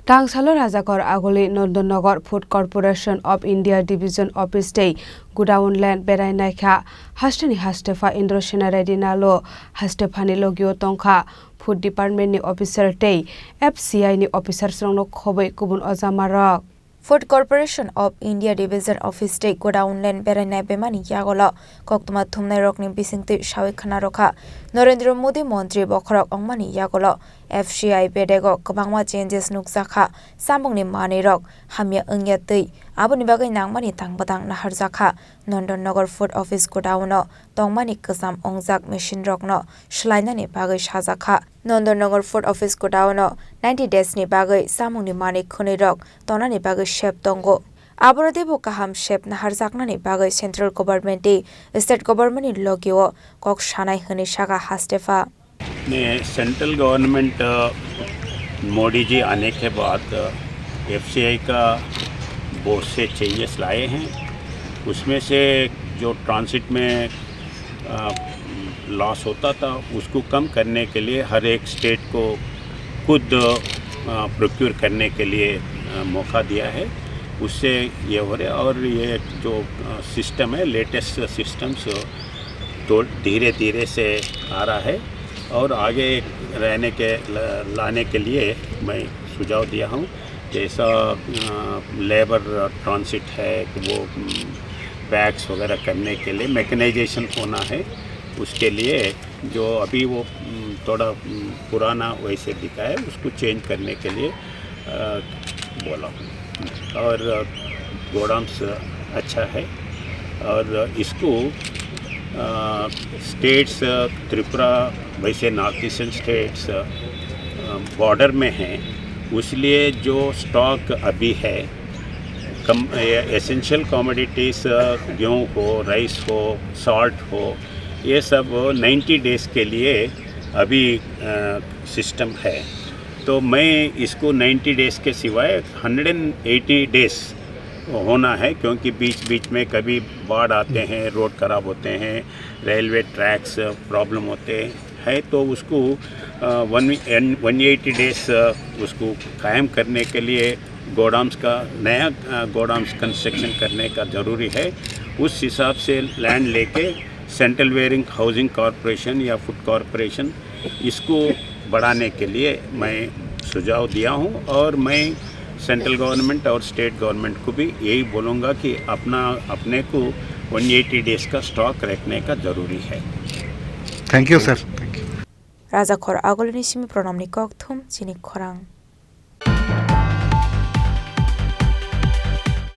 Tangsalo Rajakor Agoli Nandanagar Food Corporation of India Division Office Day Godown Land Berai Naikha Haste ni Hastepha Indroshina Redinalo Hastepha ni Logio Tongkha Food Department ni Officer Day FCI ni Officer Srongno Khoboi Kubun Ozamarok Food Corporation of India Division Office Day Godown Land Berai Naibemani Yagola Koktuma Thumnai Rokni Bisingti Shawi Khana Rokha Narendra Modi Montri Bokhorok Ongmani Yagola FCI Bedego Kabangma Changes Nukzakha Samungni Mani Rok Hamya Ungyatui Abuni Bagai Nangmani Tangbadang Naharzakha Nandanagar Food Office Godowno Tongmani Kasam Ongjak Machine Rokno Shlainani Bagai Shazakha Nandanagar Food Office Godowno 90 days ni Bagai Samungni Mani Khuni Rok Tonani Bagai Shep Tongo Aburadebo Kaham Shep Naharzaknani Bagai Central Government State Government Logio Kok Shanai Huni Shaga Hastepha central government Modi ji आने के बाद FCI का बहुत से changes लाए हैं। उसमें से जो ट्रांसिट में लॉस होता था उसको कम करने के लिए हर एक स्टेट को खुद प्रोक्योर करने के लिए मौका दिया है। उससे ये हो रहा है और ये जो सिस्टम है लेटेस्ट सिस्टम्स तो धीरे धीरे से आ रहा है और आगे लाने के लिए मैं सुझाव दिया हूँ। जैसा लेबर ट्रांसिट है वो बैग्स वगैरह करने के लिए मैकेनाइजेशन होना है। उसके लिए जो अभी वो थोड़ा पुराना वैसे दिखा है उसको चेंज करने के लिए बोला हूँ। और गोडाउन्स अच्छा है और इसको स्टेट्स त्रिपुरा वैसे नॉर्थ ईस्टर्न स्टेट्स बॉर्डर में हैं, इसलिए जो स्टॉक अभी है एसेंशियल कमोडिटीज़ गेहूँ हो, राइस हो, सॉल्ट हो, ये सब 90 डेज़ के लिए अभी सिस्टम है। तो मैं इसको 90 डेज़ के सिवाय 180 डेज़ होना है क्योंकि बीच बीच में कभी बाढ़ आते हैं, रोड ख़राब होते हैं, रेलवे ट्रैक्स प्रॉब्लम होते हैं, तो उसको 180 डेज़ उसको कायम करने के लिए गोडाउन्स का नया गोडाउन्स कंस्ट्रक्शन करने का ज़रूरी है। उस हिसाब से लैंड लेके सेंट्रल वेयरिंग हाउसिंग कॉरपोरेशन या फूड कॉरपोरेशन इसको बढ़ाने के लिए मैं सुझाव दिया हूँ और मैं सेंट्रल गवर्नमेंट और स्टेट गवर्नमेंट को भी यही बोलूँगा कि अपने को 180 डेज़ का स्टॉक रखने का ज़रूरी है। Thank you sir. राजा खोर आगोलनी सिमी प्रोनाम नि कक थुम चिनी खोरांग।